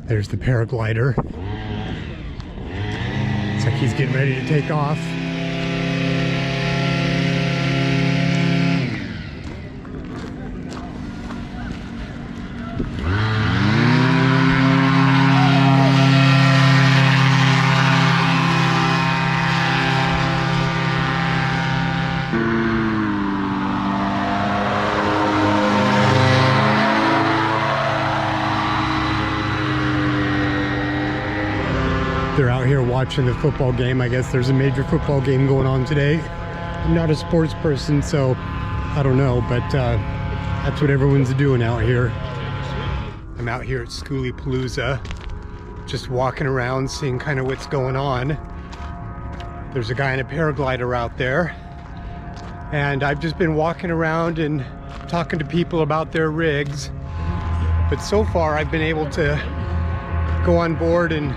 There's the paraglider. Looks like he's getting ready to take off. They're out here watching the football game. I guess there's a major football game going on today. I'm not a sports person, so I don't know, but that's what everyone's doing out here. I'm out here at Skooliepalooza, just walking around, seeing kind of what's going on. There's a guy in a paraglider out there, and I've just been walking around and talking to people about their rigs. But so far, I've been able to go on board and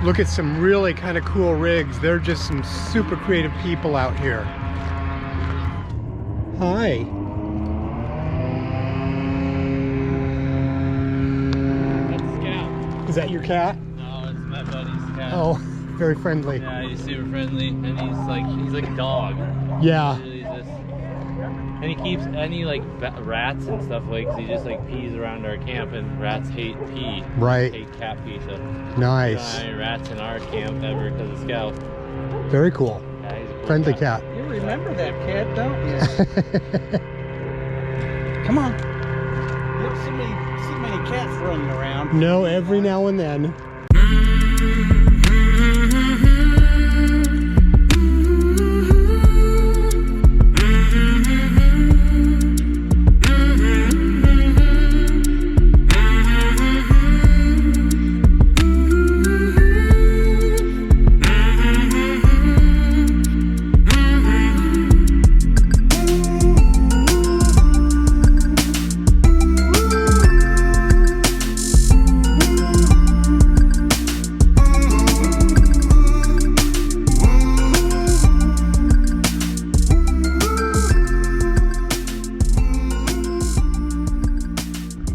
look at some really kind of cool rigs. They're just some super creative people out here. Hi. That's Scout. Is that your cat? No, it's my buddy's cat. Oh, very friendly. Yeah, he's super friendly, and he's like a dog. Yeah. Really just, and he keeps any like rats and stuff, like, 'cause he just like pees around our camp, and rats hate pee. Right. Hate cat pee, so Nice. we don't have any rats in our camp ever because of Scout. Very cool. Yeah, he's a cool Friendly cat. You remember that cat, don't you? Come on. You don't see many cats running around. No, every now and then.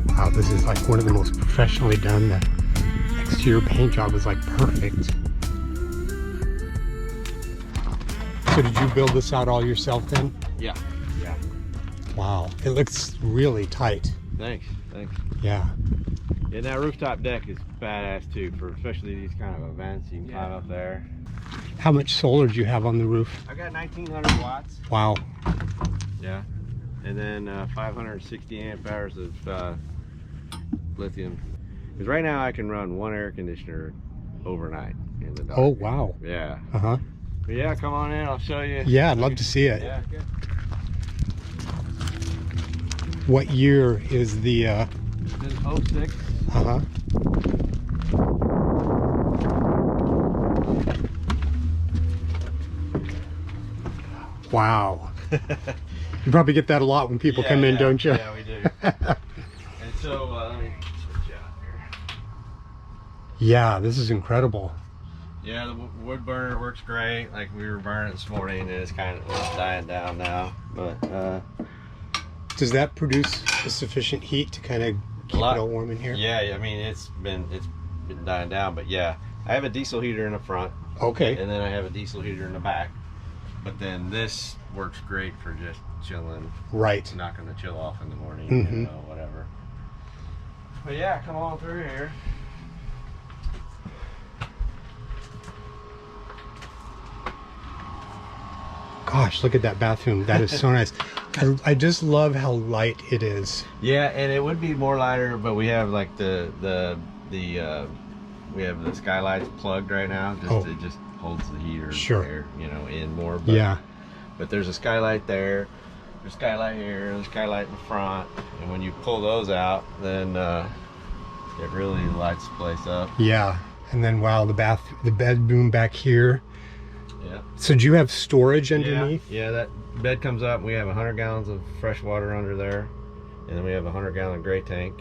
Wow, this is like one of the most professionally done. The exterior paint job is like perfect. So did you build this out all yourself then? Yeah. Yeah. Wow, it looks really tight. Thanks. Yeah. Yeah, that rooftop deck is badass too, for especially these kind of events. You can climb up there. How much solar do you have on the roof? I got 1900 watts. Wow. Yeah. And then 560 amp hours of lithium. Because right now I can run one air conditioner overnight in the dark. Oh, wow. Yeah. Uh-huh. But yeah, come on in, I'll show you. Yeah, I'd love to see it. Yeah, good. What year is the This is 06. uh-huh. Wow. You probably get that a lot when people come in, don't you? Yeah, we do. And so, let me switch out here. Yeah, this is incredible. Yeah, the wood burner works great. Like, we were burning it this morning, and it's kind of dying down now. But Does that produce sufficient heat to kind of keep it all warm in here? Yeah, I mean it's been dying down, but yeah, I have a diesel heater in the front. Okay. And then I have a diesel heater in the back. But then this works great for just chilling. Right. Knocking the chill off in the morning, Mm-hmm. you know, whatever. But yeah, come on through here. Gosh, look at that bathroom. That is so nice. I just love how light it is. Yeah, and it would be more lighter, but we have like we have the skylights plugged right now. It just holds the heater there, you know, in more. But, yeah. But there's a skylight there. There's a skylight here. There's a skylight in the front. And when you pull those out, then it really lights the place up. Yeah. And then wow, the bedroom back here. Yeah. So do you have storage underneath? Yeah, that bed comes up. We have 100 gallons of fresh water under there, and then we have a 100-gallon gray tank,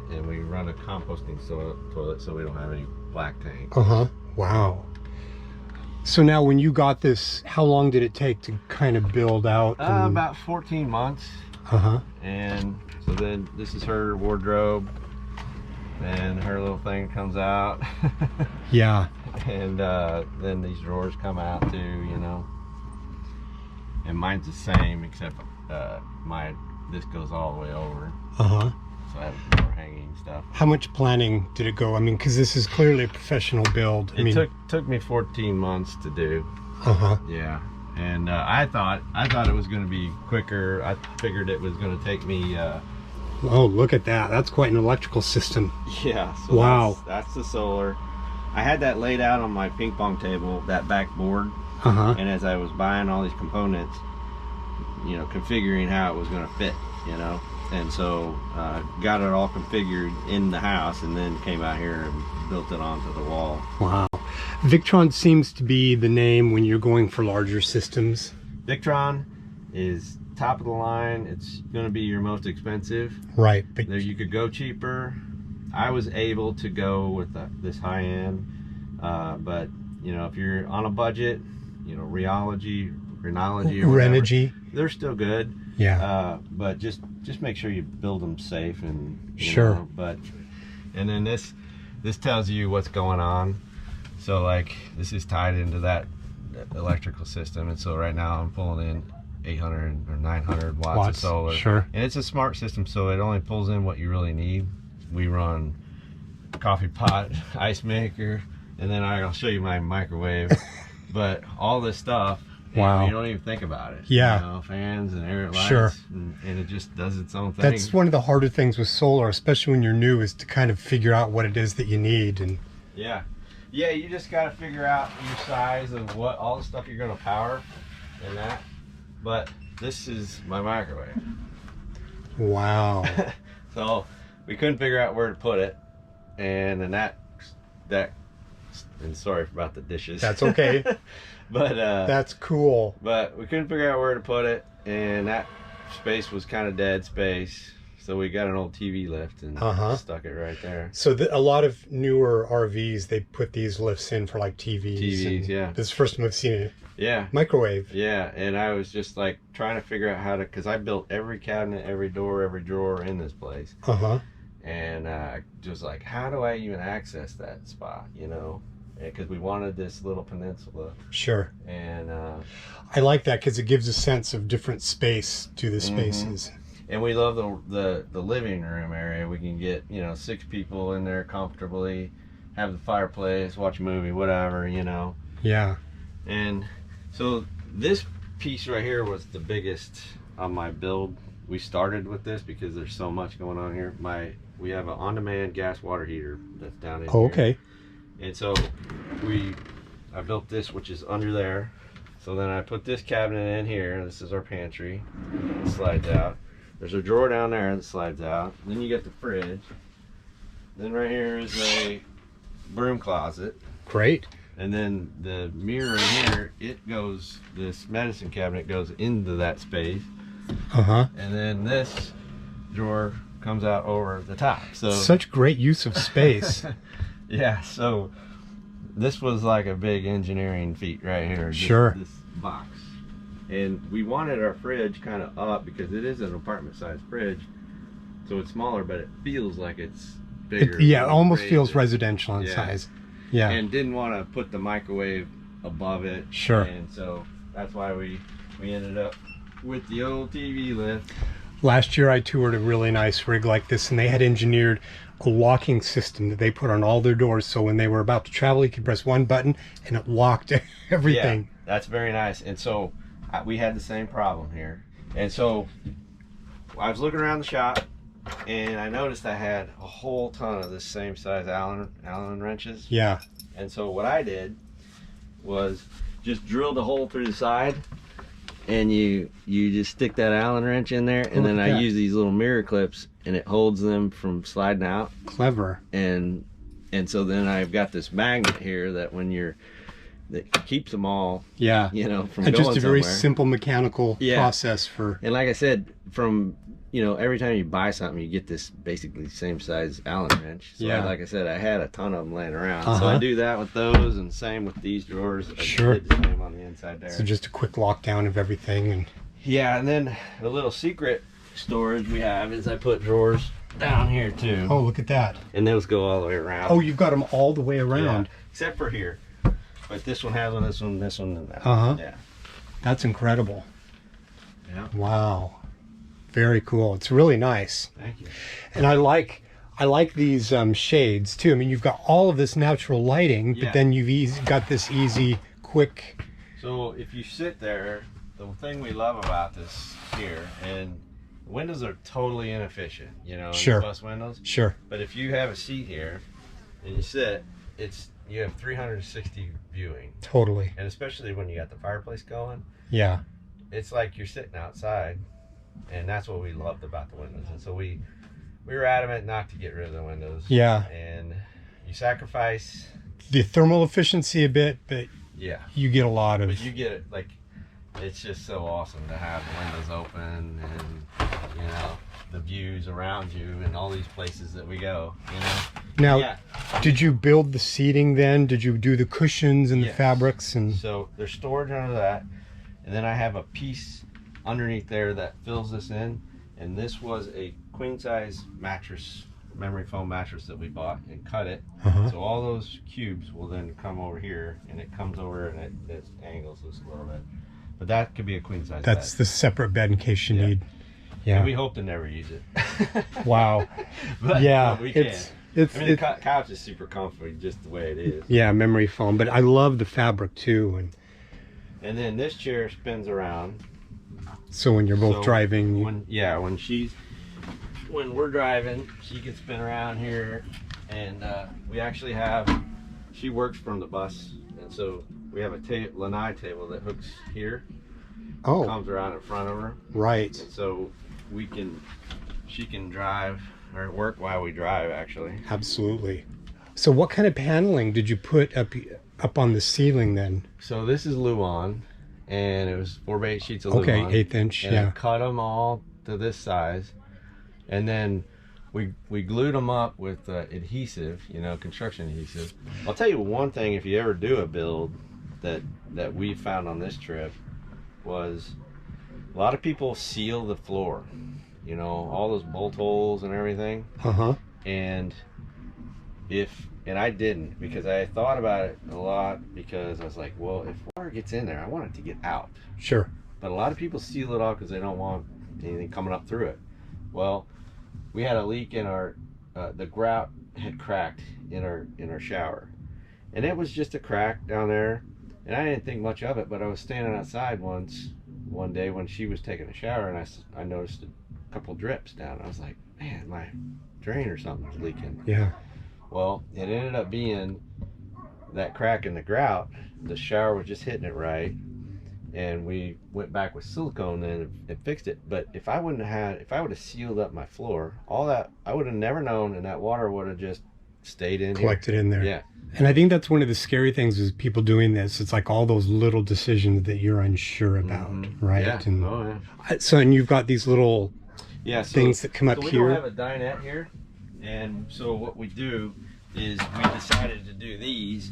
and we run a composting toilet so we don't have any black tank. Uh-huh. Wow. So now when you got this, how long did it take to kind of build out? About 14 months. Uh-huh. And so then this is her wardrobe and her little little thing comes out. Yeah. And then these drawers come out too, you know. And mine's the same, except this goes all the way over. Uh-huh. So I have more hanging stuff. How much planning did it go? I mean, because this is clearly a professional build. It took me 14 months to do. Uh-huh. Yeah. And I thought it was going to be quicker. I figured it was going to take me Oh, look at that. That's quite an electrical system. yeah. So wow. That's the solar. I had that laid out on my ping pong table, that back board. Uh-huh. And as I was buying all these components, you know, configuring how it was going to fit, you know. And so got it all configured in the house, and then came out here and built it onto the wall. Wow. Victron seems to be the name when you're going for larger systems. Victron is top of the line. It's going to be your most expensive. Right. But there you could go cheaper. I was able to go with this high end, but you know, if you're on a budget, you know, Rheology or whatever, they're still good. Yeah. But just make sure you build them safe and sure. know, but and then this tells you what's going on. So like this is tied into that electrical system, and so right now I'm pulling in 800 or 900 watts of solar. Sure. And it's a smart system, so it only pulls in what you really need. We run coffee pot, ice maker, and then I'll show you my microwave. But all this stuff, wow, you don't even think about it. Yeah. You know, fans and air lights, sure. And it just does its own thing. That's one of the harder things with solar, especially when you're new, is to kind of figure out what it is that you need. And yeah, you just got to figure out your size of what all the stuff you're going to power and that. But this is my microwave. Wow. So we couldn't figure out where to put it, and then that and sorry about the dishes. That's okay. But that's cool. But we couldn't figure out where to put it, and that space was kind of dead space. So we got an old TV lift and stuck it right there. So a lot of newer RVs, they put these lifts in for like TVs. Yeah. This is the first time I've seen it. Yeah. Microwave. Yeah, and I was just like trying to figure out how to, because I built every cabinet, every door, every drawer in this place. And just like, how do I even access that spot, you know? Because we wanted this little peninsula. Sure. And I like that because it gives a sense of different space to the spaces. And we love the living room area. We can get, you know, 6 people in there comfortably, have the fireplace, watch a movie, whatever, you know. Yeah. And so this piece right here was the biggest on my build. We started with this because there's so much going on here. We have an on-demand gas water heater that's down in here. Okay. And so I built this, which is under there. So then I put this cabinet in here. This is our pantry. It slides out. There's a drawer down there that slides out. Then you get the fridge. Then right here is a broom closet. Great. And then the mirror in here, this medicine cabinet goes into that space. And then this drawer comes out over the top. So such great use of space. Yeah, so this was like a big engineering feat right here. Sure. This box. And we wanted our fridge kind of up because it is an apartment sized fridge. So it's smaller, but it feels like it's bigger. It almost feels residential in size. Yeah. And didn't want to put the microwave above it. Sure. And so that's why we ended up with the old TV lift. Last year I toured a really nice rig like this, and they had engineered a locking system that they put on all their doors, so when they were about to travel, you could press one button and it locked everything. Yeah, that's very nice. And so we had the same problem here. And so I was looking around the shop, and I noticed I had a whole ton of this same size Allen wrenches. Yeah. And so what I did was just drilled a hole through the side, and you just stick that Allen wrench in there, and then I use these little mirror clips, and it holds them from sliding out. Clever. And so then I've got this magnet here that that keeps them all, you know, from going just a very somewhere. simple mechanical process for. And like I said, from, you know, every time you buy something, you get this basically same size Allen wrench. So like I said, I had a ton of them laying around. So I do that with those, and same with these drawers. Sure. I did the same on the inside there. So just a quick lockdown of everything. And yeah, and then the little secret storage we have is I put drawers down here too. Oh, look at that. And those go all the way around. Oh, you've got them all the way around. Yeah, except for here. But this one has one, this one, this one, and that. Yeah. That's incredible. Yeah. Wow. Very cool. It's really nice. Thank you. And I like these shades too. I mean, you've got all of this natural lighting, but then you've got this easy, quick. So if you sit there, the thing we love about this here, and windows are totally inefficient, you know, Sure. bus windows. Sure. But if you have a seat here and you sit, you have 360 viewing. Totally. And especially when you got the fireplace going, Yeah. it's like you're sitting outside, and that's what we loved about the windows. And so we were adamant not to get rid of the windows. Yeah. And you sacrifice The thermal efficiency a bit, but yeah, you get a lot of. but you get it, like, it's just so awesome to have the windows open and, you know, the views around you and all these places that we go, you know. Now, Yeah. did you build the seating then? Did you do the cushions and the Yes. fabrics? And So there's storage under that, and then I have a piece underneath there that fills this in, and this was a queen size mattress, memory foam mattress that we bought and cut it. So all those cubes will then come over here, and it comes over and it angles this a little bit. But that could be a queen size that's bed. the separate bed in case you Yeah. need. And Yeah. we hope to never use it. Wow. But, Yeah. but we can. It's I mean, the couch is super comfy just the way it is. yeah, memory foam, but I love the fabric too. And then this chair spins around. So when you're both So driving, when we're driving, she can spin around here, and we actually have, she works from the bus, and so we have a lanai table that hooks here, comes around in front of her, right. and so she can drive or work while we drive, actually. Absolutely. So what kind of paneling did you put up on the ceiling then? So this is Luan, and it was 4x8 sheets of Luan. Okay, 1/8 inch, and yeah. I cut them all to this size, and then we glued them up with adhesive, you know, construction adhesive. I'll tell you one thing: if you ever do a build that we found on this trip, was a lot of people seal the floor, you know, all those bolt holes and everything. And I didn't, because I thought about it a lot, because I was like, well, if water gets in there, I want it to get out. Sure. But a lot of people seal it off because they don't want anything coming up through it. Well, we had a leak in our the grout had cracked in our shower, and it was just a crack down there, and I didn't think much of it. But I was standing outside one day when she was taking a shower, and I noticed a couple drips down. I was like, man, my drain or something's leaking. Yeah. Well, it ended up being that crack in the grout. The shower was just hitting it right, and we went back with silicone and fixed it. But if I would have sealed up my floor, all that, I would have never known, and that water would have just stayed in Collected in there. Yeah. And I think that's one of the scary things is people doing this. It's like all those little decisions that you're unsure about, right? Yeah. And Oh, yeah. so, and you've got these little things that come up so we here. don't have a dinette here, and so what we do is we decided to do these,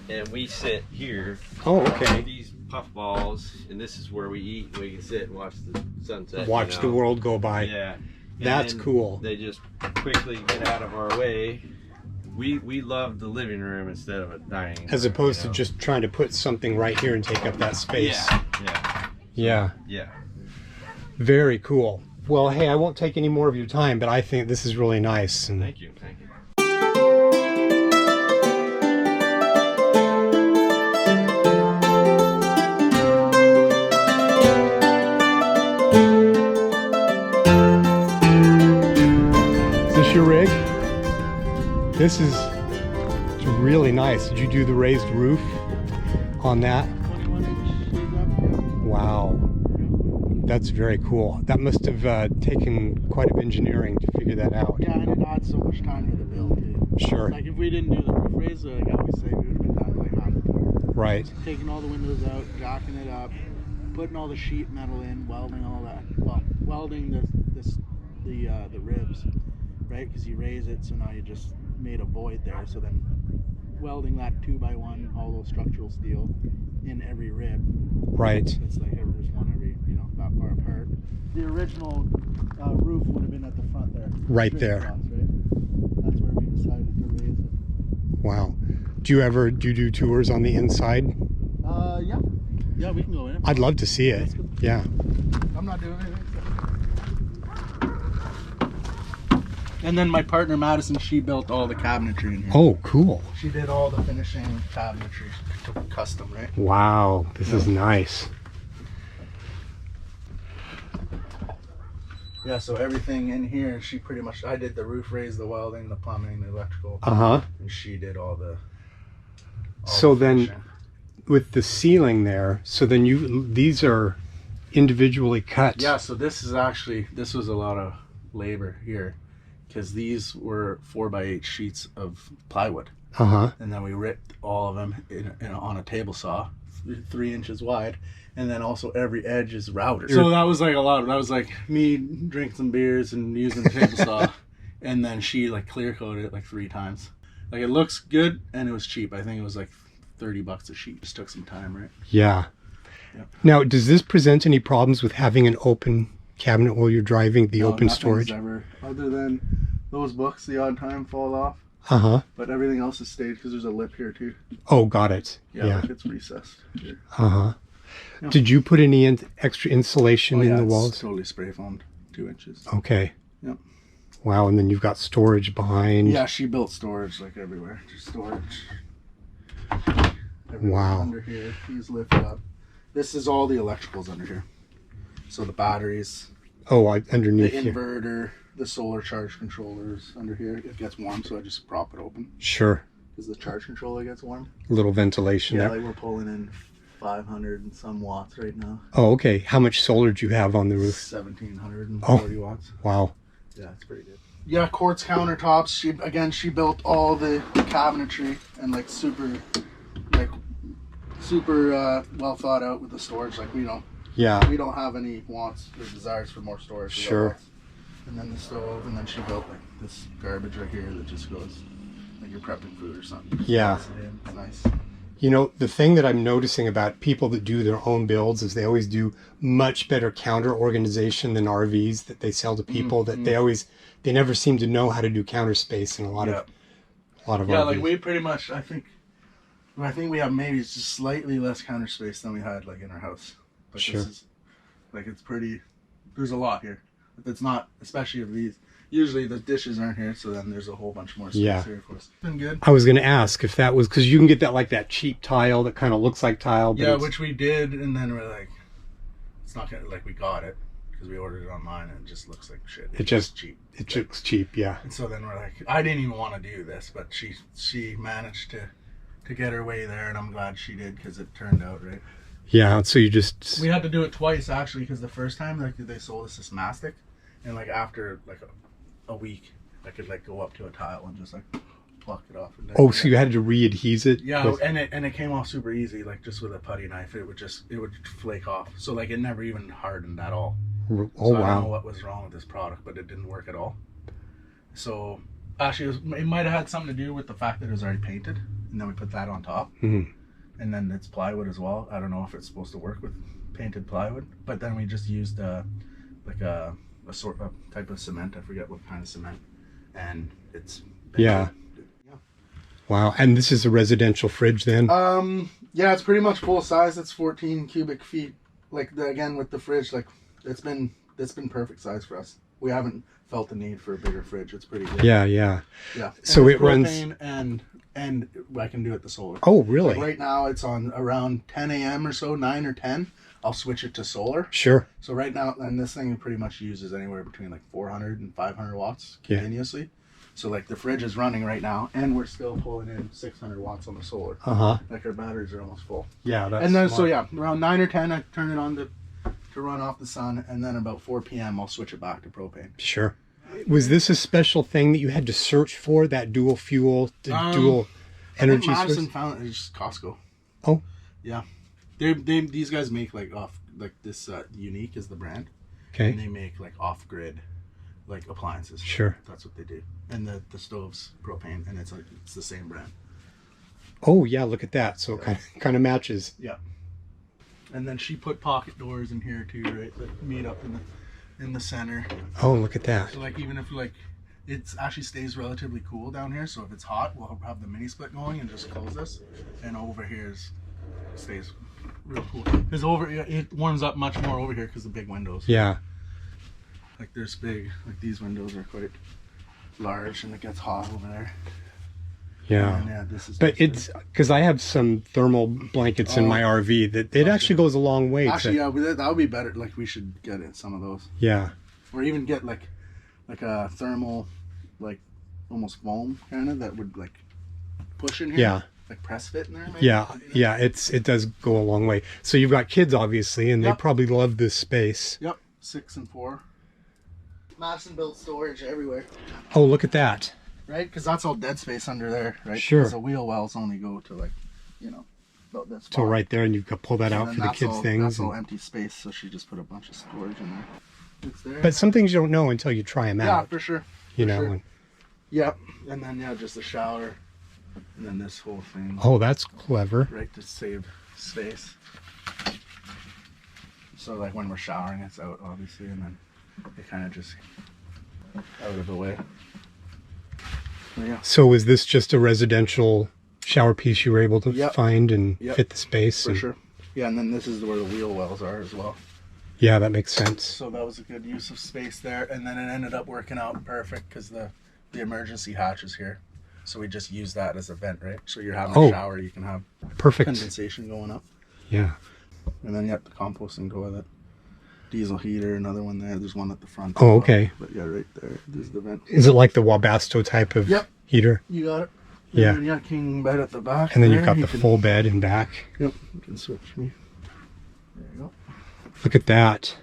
and we sit here. Oh, okay. These puff balls, and this is where we eat, and we can sit and watch the sunset. Watch the world go by. Yeah. And That's then cool. They just quickly get out of our way. We love the living room instead of a dining room. As opposed to just trying to put something right here and take up that space. Yeah. Yeah. Very cool. Well, hey, I won't take any more of your time, but I think this is really nice. And Thank you. Thank you. Is this your rig? This is really nice. Did you do the raised roof on that? 21-inch stays up. Wow. That's very cool. That must have taken quite a bit of engineering to figure that out. Yeah, and it adds so much time to the build too. Sure. Like if we didn't do the roof raise, like I always say, we would have been done like on Right. taking all the windows out, jacking it up, putting all the sheet metal in, welding all that. Well, welding the ribs, right? Because you raise it, so now you just made a void there. So then welding that 2x1 hollow structural steel in every rib. Right. It's like there's one every, that far apart. The original roof would have been at the front there. Right Straight there. across, right? That's where we decided to raise it. Wow. Do you do tours on the inside? Yeah. Yeah, we can go in. I'd love to see it. Yeah. I'm not doing anything. And then my partner Madison, she built all the cabinetry in here. Oh, cool. She did all the finishing cabinetry, custom, right? Wow, this is nice. Yeah, so everything in here, she pretty much, I did the roof raise, the welding, the plumbing, the electrical. Uh-huh. And she did all the So then, finishing. with the ceiling there, so then these are individually cut. Yeah, so this was a lot of labor here, because these were 4x8 sheets of plywood. Uh-huh. And then we ripped all of them on a table saw, 3 inches wide, and then also every edge is routed. So that was like a lot. That was like me drinking some beers and using the table saw, and then she like clear coated it like 3 times. Like it looks good and it was cheap. I think it was like $30 a sheet. Just took some time, right? Yeah. Yep. Now, does this present any problems with having an open cabinet while you're driving, the open nothing's storage? Ever, other than those books, the odd time fall off. Uh-huh. But everything else is stayed because there's a lip here too. Oh, got it. Yeah. Like it's recessed here. Uh-huh. Yeah. Did you put any extra insulation in the walls? It's totally spray foamed, 2 inches. Okay. Yep. Wow, and then you've got storage behind. Yeah, she built storage like everywhere. Just storage. Wow. Under here, these lift up. This is all the electricals under here. So the batteries, Oh, the underneath here. inverter, the solar charge controllers under here. It gets warm, so I just prop it open Sure. because the charge controller gets warm. A little ventilation Yeah, there. like we're pulling in 500 and some watts right now. Oh, okay. How much solar do you have on the roof? 1,740 watts. Wow. Yeah, it's pretty good. Yeah, quartz countertops. She built all the cabinetry and like super well thought out with the storage. Like we don't have any wants or desires for more storage. We got Sure. lots. And then the stove, and then she built like this garbage right here that just goes like you're prepping food or something. Yeah. It's nice. You know, the thing that I'm noticing about people that do their own builds is they always do much better counter organization than RVs that they sell to people. That they never seem to know how to do counter space in a lot of RVs. Like we pretty much, I think we have maybe just slightly less counter space than we had like in our house. But Sure. This is, like it's pretty, there's a lot here. It's not, especially of these. Usually the dishes aren't here, so then there's a whole bunch more space here for us. Been good. I was going to ask if that was because you can get that cheap tile that kind of looks like tile. But Yeah, which we did, and then we're like, it's not gonna, like we got it because we ordered it online and it just looks like shit. It just cheap. It looks cheap, yeah. And so then we're like, I didn't even want to do this, but she managed to get her way there, and I'm glad she did because it turned out right. Yeah, so you just We had to do it twice actually because the first time like they sold us this mastic, and like after like a week I could like go up to a tile and just like pluck it off. And so you had to re-adhese it? Yeah, with- and it came off super easy, like just with a putty knife. It would flake off. So like it never even hardened at all. Oh, So I don't know wow. what was wrong with this product, but it didn't work at all. So actually, it might have had something to do with the fact that it was already painted, and then we put that on top, Mhm. and then it's plywood as well. I don't know if it's supposed to work with painted plywood, but then we just used like a sort of type of cement. I forget what kind of cement, and it's Yeah. Wow, and this is a residential fridge then? Yeah, it's pretty much full size. It's 14 cubic feet. Like again with the fridge, like it's been perfect size for us. We haven't felt the need for a bigger fridge. It's pretty good. Yeah. Yeah. So And it it's runs- propane and I can do it the solar. Oh, really? Like right now it's on around 10 a.m. or so, 9 or 10. I'll switch it to solar. Sure. So right now, and this thing pretty much uses anywhere between like 400 and 500 watts continuously. So like the fridge is running right now, and we're still pulling in 600 watts on the solar. Uh-huh. Like our batteries are almost full. Yeah, that's And then smart. around 9 or 10 I turn it on to run off the sun, and then about 4 p.m. I'll switch it back to propane. Sure. Was this a special thing that you had to search for, that dual fuel, dual energy I think Madison source? found it. It's just Costco. Oh. Yeah. These guys make like this Unique is the brand. Okay. And they make like off-grid like appliances. Sure. That's what they do. And the stove's propane, and it's the same brand. Oh yeah, look at that. So it kind of matches. Yeah. And then she put pocket doors in here too, right? That meet up in the center. Oh, look at that. So like even if like it actually stays relatively cool down here, so if it's hot, we'll have the mini split going and just close this. And over here stays real cool. Because it warms up much more over here because the big windows. Yeah. Like there's big, like these windows are quite large, and it gets hot over there. Yeah. And yeah, this is. But it's because I have some thermal blankets in my RV that it actually goes a long way. Actually, yeah, that would be better. Like we should get it some of those. Yeah. Or even get like a thermal, like almost foam kind of that would like push in here. Yeah. Like press fit in there. Maybe? Yeah. It does go a long way. So you've got kids obviously, and they probably love this space. Yep. 6 and 4. Madison built storage everywhere. Oh, look at that. Right, because that's all dead space under there, right? Sure. Because the wheel wells only go to like, about this. So right there, and you can pull that out for the kids' things. That's all empty space, so she just put a bunch of storage in there. It's there. But some things you don't know until you try them out. Yeah, for sure. You know. Sure. Yep. And then just the shower, and then this whole thing. Oh, that's clever. Right, to save space. So like when we're showering, it's out obviously, and then it kind of just out of the way. Yeah. So is this just a residential shower piece you were able to find and fit the space? For sure. Yeah, and then this is where the wheel wells are as well. Yeah, that makes sense. So that was a good use of space there, and then it ended up working out perfect because the emergency hatch is here. So we just use that as a vent, right? So you're having a shower, you can have perfect condensation going up. Yeah. And then the composting toilet. Diesel heater, another one there. There's one at the front. Oh, okay. But yeah, right there. There's the vent. Is it like the Wabasto type of heater? You got it. Yeah. And then, king bed at the back. And then you've got the full bed in back. Yep. You can switch me. There you go. Look at that.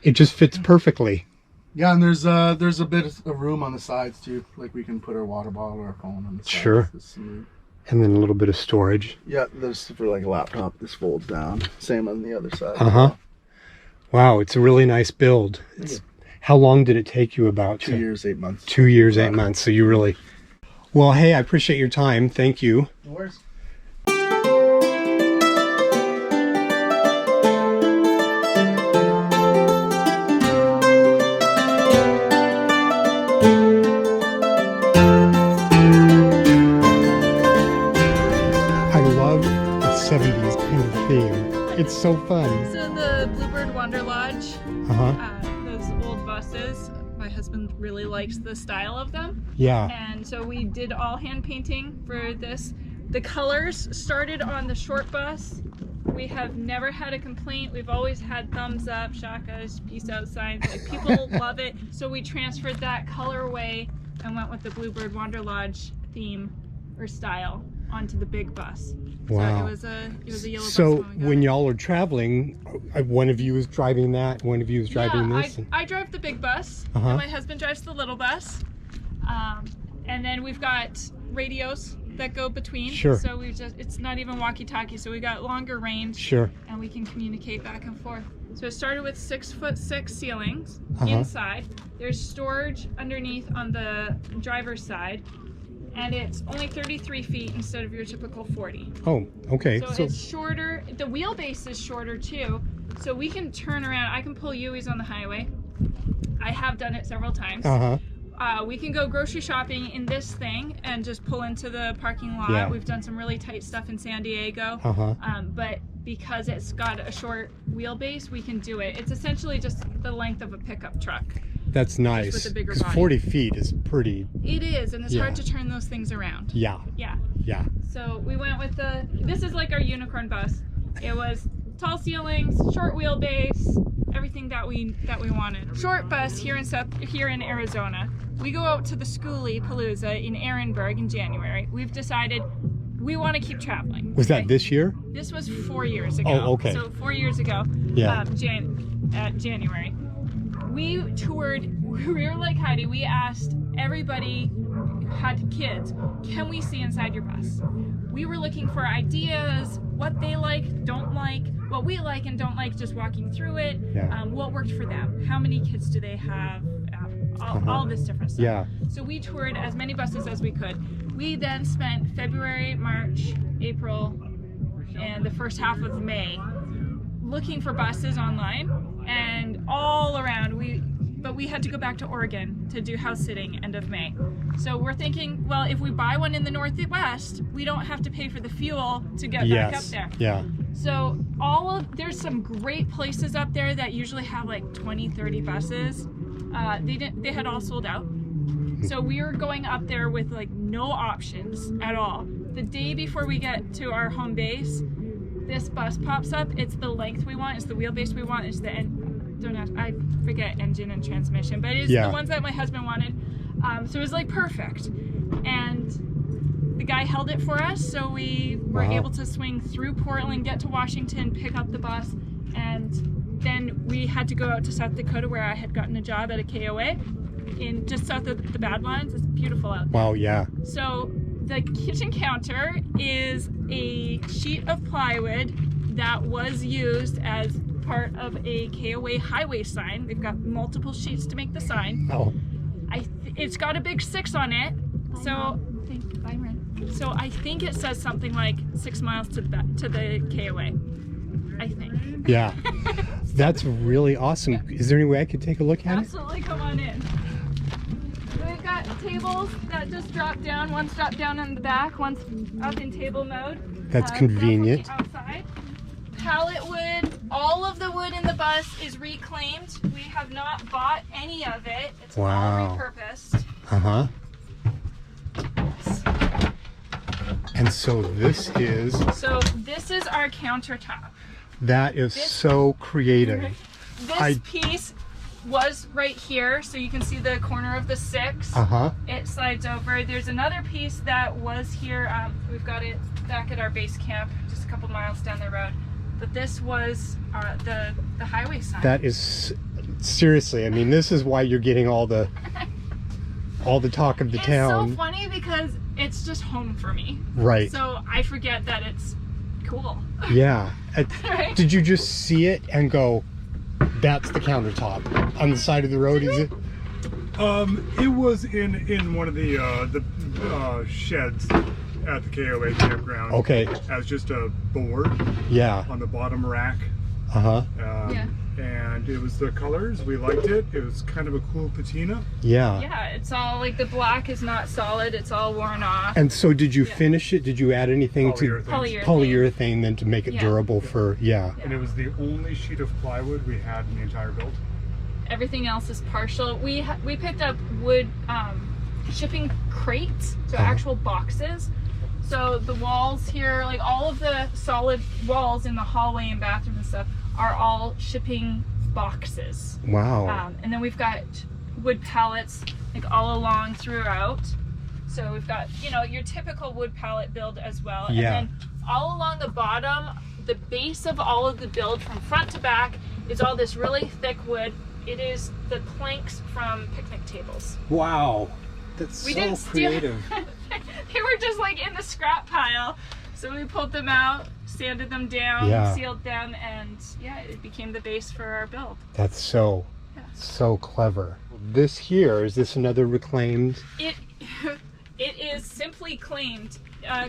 It just fits perfectly. Yeah, and there's a bit of room on the sides too. Like we can put our water bottle or our phone on the sides. Sure. And then a little bit of storage. Yeah, there's for like a laptop. This folds down. Same on the other side. Wow, it's a really nice build. How long did it take you about? 2 years, 8 months. 2 years, 8 months. So you really... Well, hey, I appreciate your time. Thank you. No worries. I love the 70s kind of theme. It's so fun. So the Bluebird Wonder Lodge, those old buses, my husband really likes the style of them. Yeah. And so we did all hand painting for this. The colors started on the short bus. We have never had a complaint. We've always had thumbs up, shakas, peace out signs. Like people love it. So we transferred that colorway and went with the Bluebird Wonder Lodge theme or style onto the big bus. Wow. So it was a yellow bus. So when y'all are traveling, one of you is driving that, one of you is driving this? I drive the big bus, and my husband drives the little bus. And then we've got radios that go between. Sure. So it's not even walkie-talkie, so we got longer range. Sure. And we can communicate back and forth. So it started with 6'6" ceilings inside. There's storage underneath on the driver's side. And it's only 33 feet instead of your typical 40. Oh, okay. So it's shorter. The wheelbase is shorter too. So we can turn around. I can pull Yui's on the highway. I have done it several times. We can go grocery shopping in this thing and just pull into the parking lot. Yeah. We've done some really tight stuff in San Diego. But because it's got a short wheelbase, we can do it. It's essentially just the length of a pickup truck. That's nice. Because 40 feet is pretty... It is, and it's hard to turn those things around. Yeah. Yeah. Yeah. So we went with this is like our unicorn bus. It was tall ceilings, short wheelbase, everything that we wanted. Short bus here in Arizona. We go out to the Skooliepalooza in Ehrenberg in January. We've decided we want to keep traveling. Was that this year? This was 4 years ago. Oh, okay. So 4 years ago, January. We toured, we were like Heidi, we asked everybody who had kids, can we see inside your bus? We were looking for ideas, what they like, don't like, what we like and don't like, just walking through it, what worked for them, how many kids do they have, all this different stuff. So we toured as many buses as we could. We then spent February, March, April, and the first half of May looking for buses online and all around. But we had to go back to Oregon to do house sitting end of May. So we're thinking, well, if we buy one in the Northwest, we don't have to pay for the fuel to get back up there. Yeah. So there's some great places up there that usually have like 20, 30 buses. They had all sold out. So we were going up there with like no options at all. The day before we get to our home base, this bus pops up. It's the length we want, it's the wheelbase we want, it's the I forget engine and transmission, but it's the ones that my husband wanted. So it was like perfect. And the guy held it for us, so we were able to swing through Portland, get to Washington, pick up the bus, and then we had to go out to South Dakota where I had gotten a job at a KOA in just south of the Badlands. It's beautiful out there. Wow, yeah. So the kitchen counter is a sheet of plywood that was used as part of a KOA highway sign. They've got multiple sheets to make the sign. Oh. It's got a big 6 on it. So I think it says something like 6 miles to the KOA. I think. Yeah. That's really awesome. Yeah. Is there any way I could take a look at Absolutely, come on in. We've got tables that just drop down. One's dropped down in the back, one's up in table mode. That's convenient. Outside. Pallet wood, all of the wood in the bus is reclaimed. We have not bought any of it. It's all repurposed. Uh-huh. And so this is... So this is our countertop. That is so creative. This piece was right here, so you can see the corner of the 6. Uh-huh. It slides over. There's another piece that was here. We've got it back at our base camp, just a couple miles down the road. But this was the highway sign. That is seriously. I mean, this is why you're getting all the talk of the town. It's so funny because it's just home for me. Right. So I forget that it's cool. Yeah. Right? Did you just see it and go, that's the countertop on the side of the road? Is it? It was in one of the sheds at the KOA campground. Okay. As just a board. Yeah. On the bottom rack. Uh-huh. Yeah. And it was the colors. We liked it. It was kind of a cool patina. Yeah. Yeah, it's all like the black is not solid. It's all worn off. And so did you finish it? Did you add anything to polyurethane then to make it durable for, And it was the only sheet of plywood we had in the entire build. Everything else is partial. We picked up wood shipping crates, so actual boxes. So the walls here, like all of the solid walls in the hallway and bathroom and stuff are all shipping boxes. Wow. And then we've got wood pallets like all along throughout. So we've got, you know, your typical wood pallet build as well. Yeah. And then all along the bottom, the base of all of the build from front to back is all this really thick wood. It is the planks from picnic tables. Wow. That's so creative. They were just like in the scrap pile. So we pulled them out, sanded them down, sealed them, and yeah, it became the base for our build. That's so clever. This here, is this another reclaimed? It is simply claimed.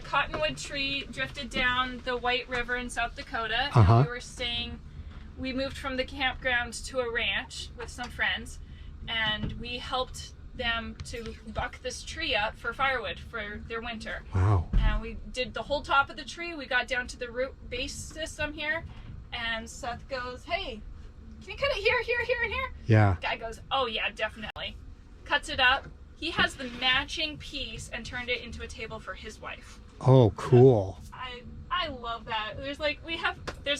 Cottonwood tree drifted down the White River in South Dakota. And we moved from the campground to a ranch with some friends, and we helped them to buck this tree up for firewood for their winter. Wow. And we did the whole top of the tree. We got down to the root base system here, and Seth goes, hey, can you cut it here, here, here, and here? Yeah. Guy goes, oh yeah, definitely. Cuts it up. He has the matching piece and turned it into a table for his wife. Oh, cool. I love that. There's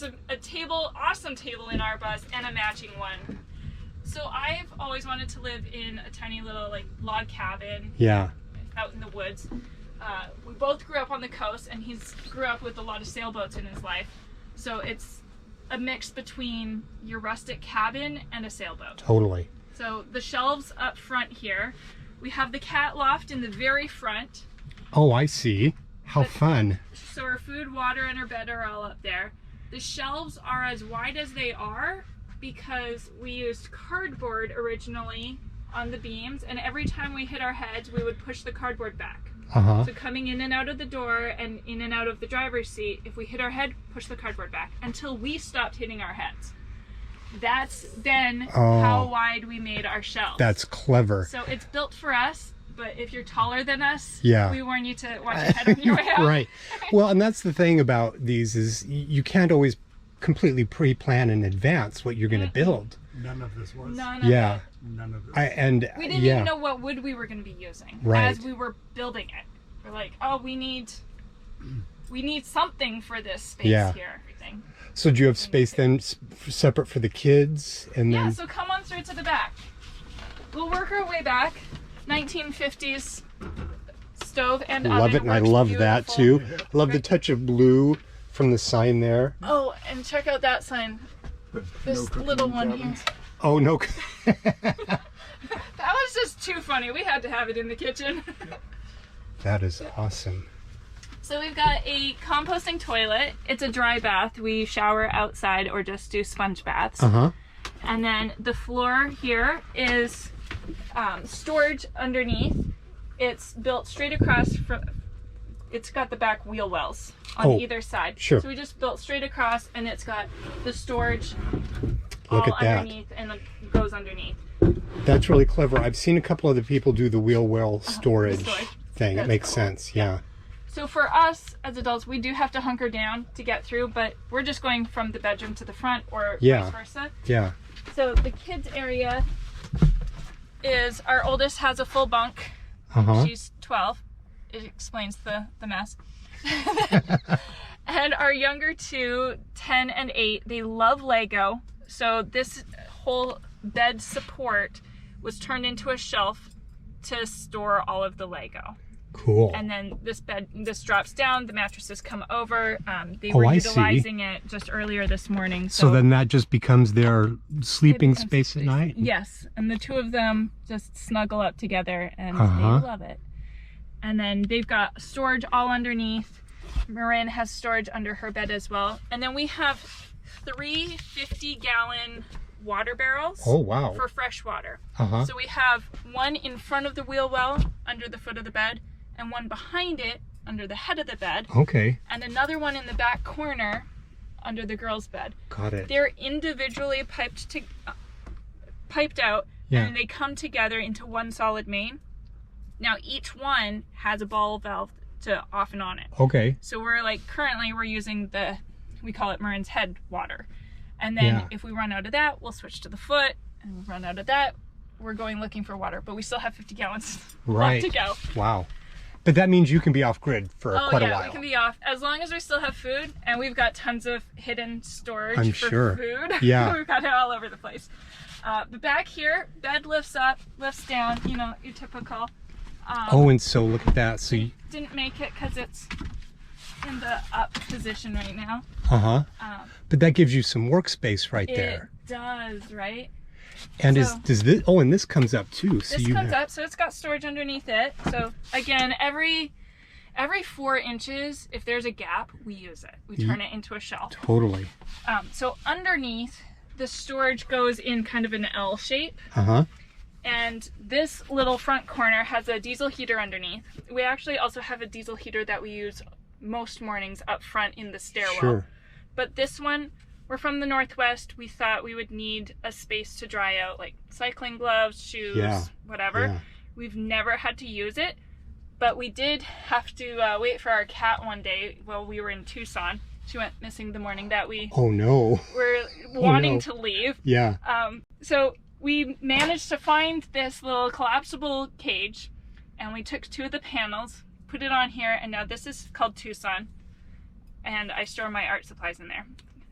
a table, awesome table in our bus and a matching one. So I've always wanted to live in a tiny little like log cabin. Yeah. Out in the woods. We both grew up on the coast, and he's grew up with a lot of sailboats in his life. So it's a mix between your rustic cabin and a sailboat. Totally. So the shelves up front here, we have the cat loft in the very front. Oh, I see. How fun. So our food, water, and our bed are all up there. The shelves are as wide as they are because we used cardboard originally on the beams, and every time we hit our heads, we would push the cardboard back. So coming in and out of the door and in and out of the driver's seat, if we hit our head, push the cardboard back until we stopped hitting our heads. That's then how wide we made our shelves. That's clever. So it's built for us, but if you're taller than us, yeah, we warn you to watch your head on your way out. Right. Well, and that's the thing about these is you can't always completely pre-plan in advance what you're going to build. None of this was. None of it. None of this. We didn't even know what wood we were going to be using as we were building it. We're like, oh, we need something for this space here. Everything. So do you have space then separate for the kids? And then... Yeah, so come on straight to the back. We'll work our way back. 1950s stove and oven. Love it, and I love that too. Love the touch of blue from the sign there. Oh, and check out that sign. This little one here. Oh, no. That was just too funny. We had to have it in the kitchen. That is awesome. So we've got a composting toilet. It's a dry bath. We shower outside or just do sponge baths. And then the floor here is storage underneath. It's built straight across from, it's got the back wheel wells on either side. Sure. So we just built straight across, and it's got the storage Look all at that. underneath and it goes underneath. That's really clever. I've seen a couple other people do the wheel well storage thing. That's It makes cool. sense. Yeah. So for us as adults, we do have to hunker down to get through, but we're just going from the bedroom to the front or vice versa. Yeah. So the kids area is, our oldest has a full bunk. She's 12. It explains the mess. And our younger two, 10 and 8, they love Lego. So this whole bed support was turned into a shelf to store all of the Lego. Cool. And then this drops down, the mattresses come over. They were utilizing it just earlier this morning. So then that just becomes their sleeping space at night? Yes, and the two of them just snuggle up together and they love it. And then they've got storage all underneath. Marin has storage under her bed as well. And then we have 3 50-gallon water barrels for fresh water. So we have one in front of the wheel well under the foot of the bed, and one behind it under the head of the bed. And another one in the back corner under the girls' bed. Got it. They're individually piped out, and they come together into one solid main. Now each one has a ball valve to off and on it. So we're like, currently we're using we call it Marin's head water. And then if we run out of that, we'll switch to the foot, and run out of that, we're going looking for water. But we still have 50 gallons left to go. Wow. But that means you can be off grid for quite a while. We can be off as long as we still have food, and we've got tons of hidden storage for food. Yeah. We've got it all over the place. The back here, bed lifts up, lifts down, you know, your typical. And so look at that. So you didn't make it because it's in the up position right now. But that gives you some workspace right there. It does, right? And does this? Oh, and this comes up too. So this comes up, so it's got storage underneath it. So again, every 4 inches, if there's a gap, we use it. We turn it into a shelf. Totally. So underneath, the storage goes in kind of an L shape. And this little front corner has a diesel heater underneath. We actually also have a diesel heater that we use most mornings up front in the stairwell. But this one, we're from the Northwest. We thought we would need a space to dry out, like cycling gloves, shoes, whatever. We've never had to use it, but we did have to wait for our cat one day while we were in Tucson. She went missing the morning that we were wanting to leave. So we managed to find this little collapsible cage, and we took 2 of the panels, put it on here, and now this is called Tucson, and I store my art supplies in there.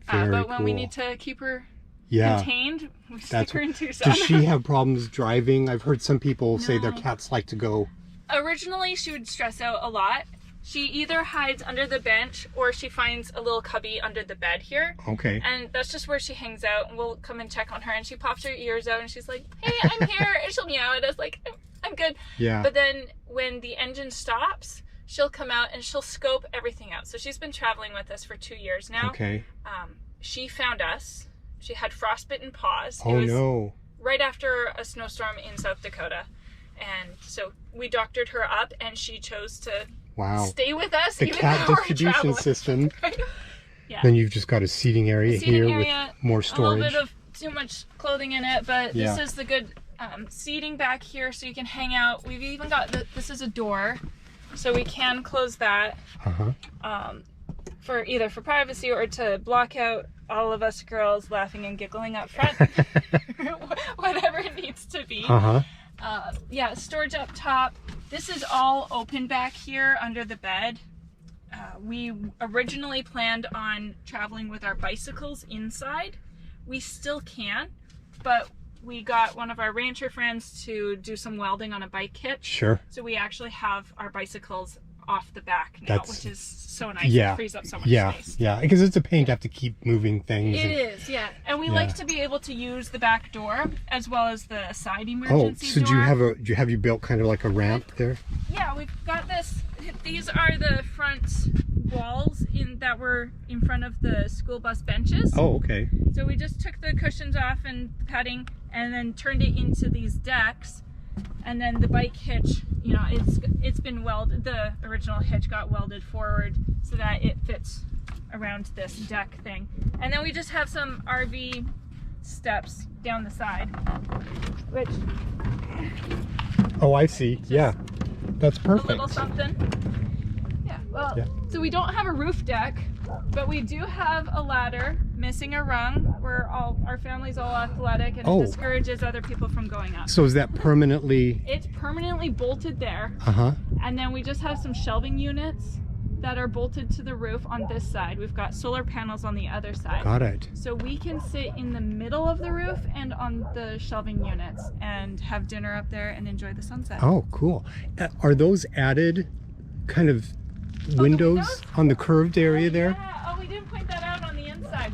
But when we need to keep her contained, we stick her in Tucson. Does she have problems driving? I've heard some people say their cats like to go. Originally, she would stress out a lot. She either hides under the bench or she finds a little cubby under the bed here. And that's just where she hangs out, and we'll come and check on her, and she pops her ears out and she's like, hey, I'm here, and she'll meow at us like, I'm good. But then when the engine stops, she'll come out and she'll scope everything out. So she's been traveling with us for 2 years now. She found us. She had frostbitten paws. It was right after a snowstorm in South Dakota. And so we doctored her up, and she chose to Wow. stay with us. The even cat though we're distribution traveling. system. Yeah. Then you've just got a seating area Seating here area, with more a storage. little bit of too much clothing in it, but Yeah. this is the good seating back here, so you can hang out. We've even got this is a door, so we can close that for either for privacy or to block out all of us girls laughing and giggling up front. Whatever it needs to be. Yeah, storage up top. This is all open back here under the bed. We originally planned on traveling with our bicycles inside. We still can, but we got one of our rancher friends to do some welding on a bike hitch. Sure. So we actually have our bicycles off the back now, which is so nice. Yeah. It frees up so much space. Yeah, because it's a pain to have to keep moving things. It is, yeah. And we like to be able to use the back door as well as the side emergency so door. have you built kind of like a ramp there? Yeah, we've got this. These are the front walls that were in front of the school bus benches. Oh, okay. So we just took the cushions off and the padding and then turned it into these decks. And then the bike hitch, you know, it's been welded. The original hitch got welded forward so that it fits around this deck thing. And then we just have some RV steps down the side, which Oh, I see. Yeah, that's a perfect. little something. Yeah, well, so we don't have a roof deck, but we do have a ladder missing a rung. Our family's all athletic, and it discourages other people from going up. So is that permanently? It's permanently bolted there. And then we just have some shelving units that are bolted to the roof on this side. We've got solar panels on the other side. Got it. So we can sit in the middle of the roof and on the shelving units and have dinner up there and enjoy the sunset. Oh, cool. Are those added kind of windows on the curved area there? Yeah. Oh, we didn't point that out on the inside.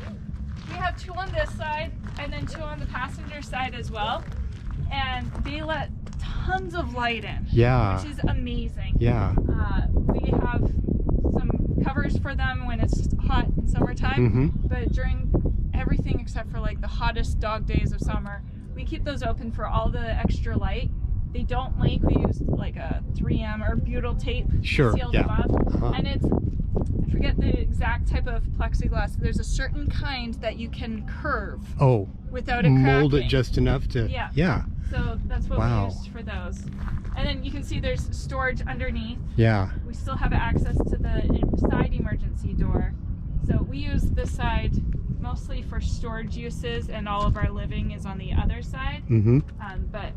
We have two on this side and then two on the passenger side as well. And they let tons of light in. Yeah. Which is amazing. Yeah. We have some covers for them when it's hot in summertime. But during everything except for like the hottest dog days of summer, we keep those open for all the extra light. They don't leak. We use like a 3M or butyl tape to seal them up. And it's, I forget the exact type of plexiglass. There's a certain kind that you can curve without it cracking. Mold it just enough to, yeah. So that's what we used for those. And then you can see there's storage underneath. Yeah. We still have access to the side emergency door. So we use this side mostly for storage uses, and all of our living is on the other side. But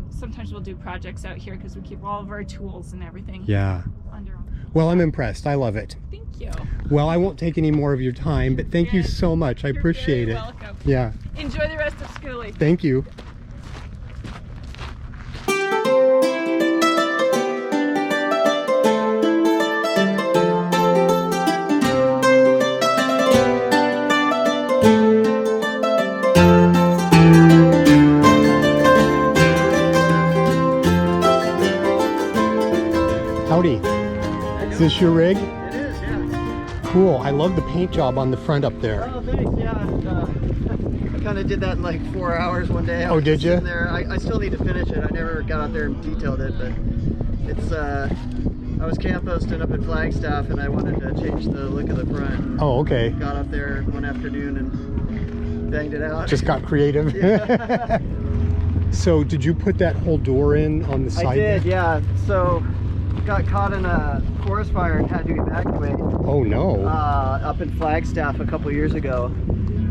sometimes we'll do projects out here because we keep all of our tools and everything under. Well, I'm impressed. I love it. Thank you. Well, I won't take any more of your time, but thank you so much. I appreciate it. You're very welcome. Yeah. Enjoy the rest of Skoolie. Thank you. Howdy. Is this your rig? It is, yeah. Cool. I love the paint job on the front up there. Oh, thanks. Yeah. I kind of did that in like 4 hours one day. Oh, did you? There. I still need to finish it. I never got out there and detailed it, but it's. I was camp posting up in Flagstaff, and I wanted to change the look of the front. Oh, okay. Got up there one afternoon and banged it out. Just got creative. Yeah. So, did you put that whole door in on the side? I did, there? yeah. So, got caught in a forest fire and had to evacuate. Oh no. Up in Flagstaff a couple years ago.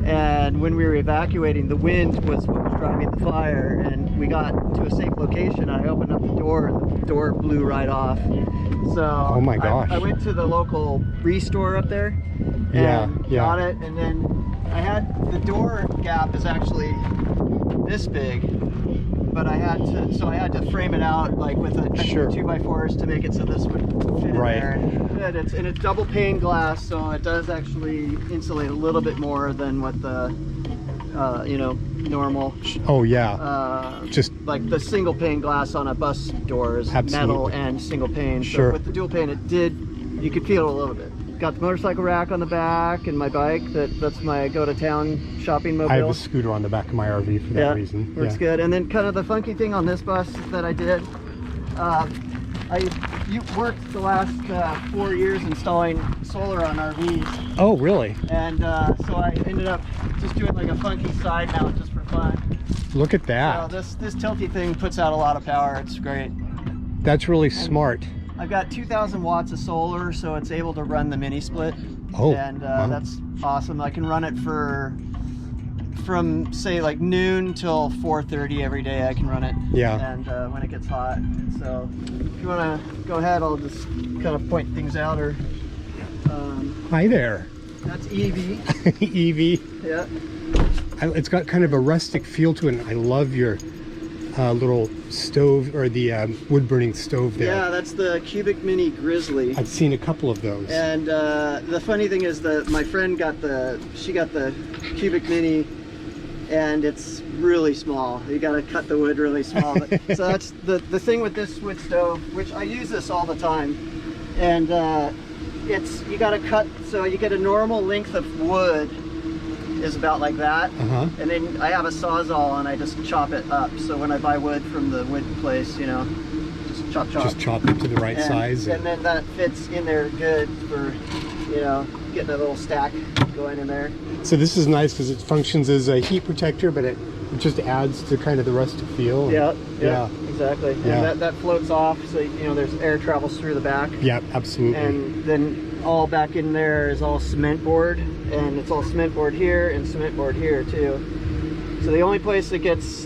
And when we were evacuating, the wind was what was driving the fire, and we got to a safe location. I opened up the door, and the door blew right off. So oh my gosh. I went to the local restore up there and got it, and then I had the door gap is actually this big, but I had to frame it out like with a 2x4s to make it so this would fit in there. And it's double pane glass, so it does actually insulate a little bit more than what the normal. Oh yeah. Just like the single pane glass on a bus door is metal and single pane. So with the dual pane, you could feel it a little bit. Got the motorcycle rack on the back and my bike. That's my go-to-town shopping mobile. I have a scooter on the back of my RV for that reason. Works good. And then kind of the funky thing on this bus that I did I worked the last 4 years installing solar on RVs, Oh, really? and so I ended up just doing like a funky side mount just for fun. Look at So that. this tilty thing puts out a lot of power. It's great. That's really smart. I've got 2,000 watts of solar, so it's able to run the mini split. Oh, and wow. that's awesome. I can run it from say like noon till 4:30 every day. I can run it. Yeah. And when it gets hot. So if you want to go ahead, I'll just kind of point things out. Or Hi there. that's Evie. Evie. Yeah. It's got kind of a rustic feel to it. And I love your little stove, or the wood-burning stove there. Yeah, that's the Cubic Mini Grizzly. I've seen a couple of those. And the funny thing is that my friend got the Cubic Mini, and it's really small. You got to cut the wood really small. So that's the thing with this wood stove, which I use this all the time. And you got to cut, so you get a normal length of wood is about like that. And then I have a Sawzall and I just chop it up. So when I buy wood from the wood place, you know, just chop. Just chop it to the right size. And then that fits in there good for, you know, getting a little stack going in there. So this is nice because it functions as a heat protector, but it just adds to kind of the rustic feel. Yeah, Yeah. exactly. Yeah. And that floats off, so you know there's air travels through the back. Yeah, absolutely. And then all back in there is all cement board, and it's all cement board here and cement board here too. So the only place that gets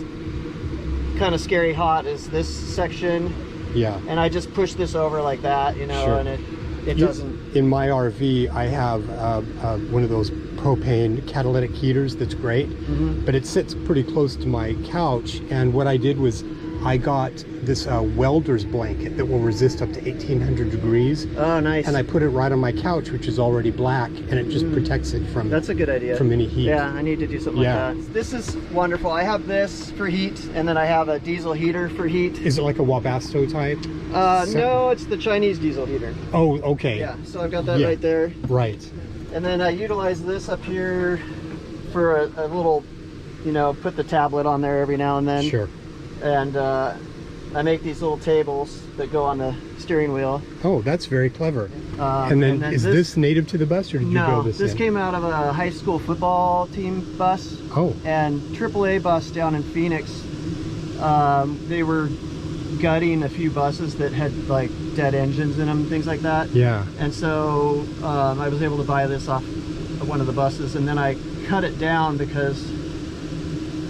kind of scary hot is this section. Yeah. And I just push this over like that, you know, Sure. and it doesn't. In my RV, I have one of those propane catalytic heaters that's great, but it sits pretty close to my couch. And what I did was I got this welder's blanket that will resist up to 1,800 degrees. Oh, nice. And I put it right on my couch, which is already black, and it just protects it from That's a good idea. from any heat. Yeah, I need to do something Yeah. like that. This is wonderful. I have this for heat, and then I have a diesel heater for heat. Is it like a Wabasto type? No, it's the Chinese diesel heater. Oh, okay. Yeah, so I've got that Yeah. right there. Right. And then I utilize this up here for a little, you know, put the tablet on there every now and then. Sure. And I make these little tables that go on the steering wheel. Oh, that's very clever. And then is this native to the bus, or did you No, build this in? came out of a high school football team bus. Oh. And AAA bus down in Phoenix. They were gutting a few buses that had like dead engines in them, things like that. Yeah. And so I was able to buy this off of one of the buses, and then I cut it down because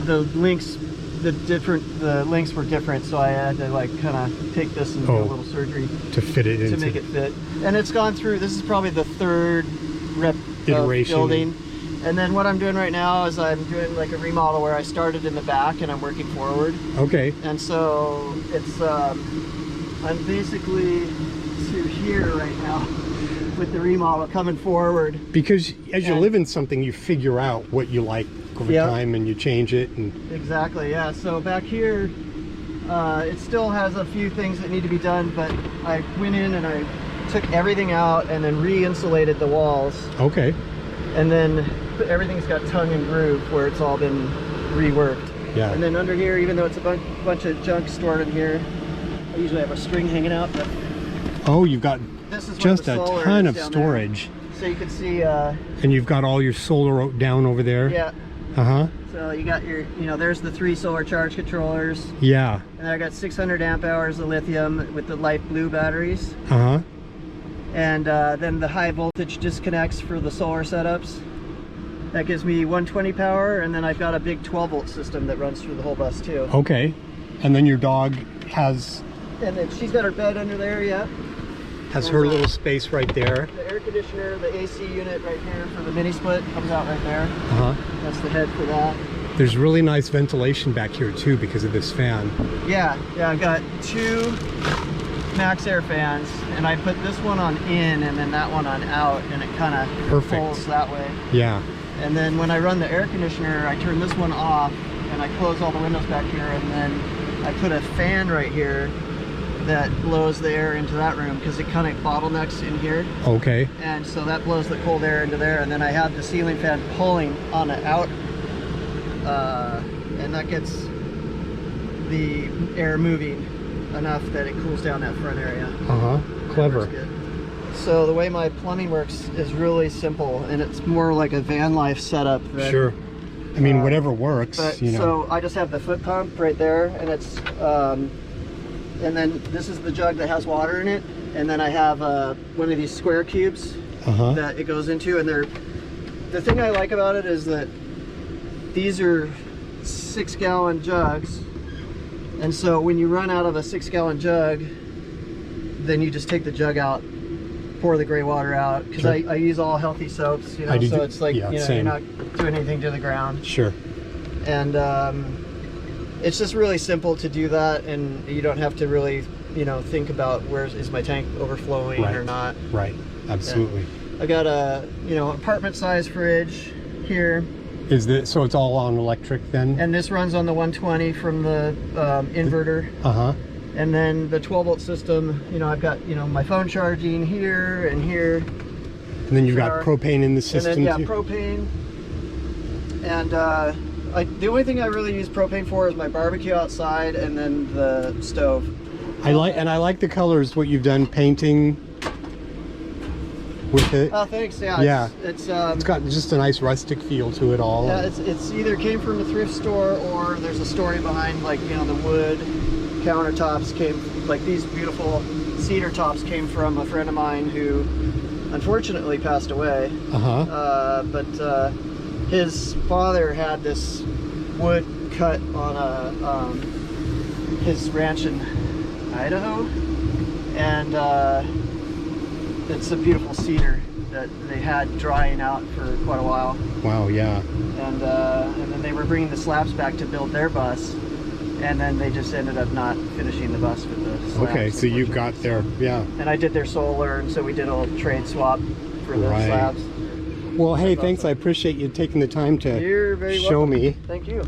the links were different, so I had to like kind of take this and do a little surgery to fit it into, to make it fit. And it's gone through, this is probably the third iteration of building. And then what I'm doing right now is I'm doing like a remodel where I started in the back and I'm working forward. Okay. And so it's I'm basically to here right now with the remodel coming forward. Because as you live in something, you figure out what you like over time, and you change it. And exactly, yeah. So back here, it still has a few things that need to be done, but I went in and I took everything out and then re-insulated the walls. Okay. And then everything's got tongue and groove where it's all been reworked. Yeah. And then under here, even though it's a bunch of junk stored in here, I usually have a string hanging out. But oh, you've got this is just a ton of down storage. there. So you can see. And you've got all your solar down over there. Yeah. Uh-huh. So you got your, you know, there's the 3 solar charge controllers. Yeah. And I got 600 amp hours of lithium with the light blue batteries. Uh-huh. And then the high voltage disconnects for the solar setups. That gives me 120 power, and then I've got a big 12 volt system that runs through the whole bus too. Okay. And then your dog has... And then she's got her bed under there, yeah. Has her little space right there. The air conditioner, the AC unit right here for the mini split comes out right there. Uh-huh. That's the head for that. There's really nice ventilation back here too because of this fan. Yeah, I've got 2 max air fans, and I put this one on in and then that one on out, and it kind of pulls that way. Yeah. And then when I run the air conditioner, I turn this one off and I close all the windows back here, and then I put a fan right here that blows the air into that room because it kind of bottlenecks in here. Okay. And so that blows the cold air into there, and then I have the ceiling fan pulling on the out, and that gets the air moving enough that it cools down that front area. Clever. So the way my plumbing works is really simple, and it's more like a van life setup. Than, sure. I mean, whatever works, but, you know. So I just have the foot pump right there, and it's, and then this is the jug that has water in it, and then I have one of these square cubes that it goes into, and the thing I like about it is that these are 6-gallon jugs, and so when you run out of a 6-gallon jug, then you just take the jug out, pour the gray water out, because I use all healthy soaps, you know, so it's like, you know, you're not doing anything to the ground. Sure. And it's just really simple to do that, and you don't have to really, you know, think about is my tank overflowing or not. Right, absolutely. I got a, you know, apartment size fridge here. So it's all on electric then? And this runs on the 120 from the inverter. And then the 12-volt system, you know, I've got, you know, my phone charging here and here. And then you've got propane in the system. And then, propane. And the only thing I really use propane for is my barbecue outside, and then the stove. I like the colors, what you've done painting with it. Oh, thanks. Yeah. It's got just a nice rustic feel to it all. Yeah, it's either came from a thrift store, or there's a story behind, like, you know, the wood countertops like these beautiful cedar tops came from a friend of mine who unfortunately passed away. But his father had this wood cut on his ranch in Idaho, and it's a beautiful cedar that they had drying out for quite a while. Wow, yeah. And then they were bringing the slabs back to build their bus, and then they just ended up not finishing the bus with the slabs. Okay, so you got there, yeah. And I did their solar, and so we did a little trade swap for the slabs. Well, hey, thanks. I appreciate you taking the time to You're very show welcome. me. Thank you.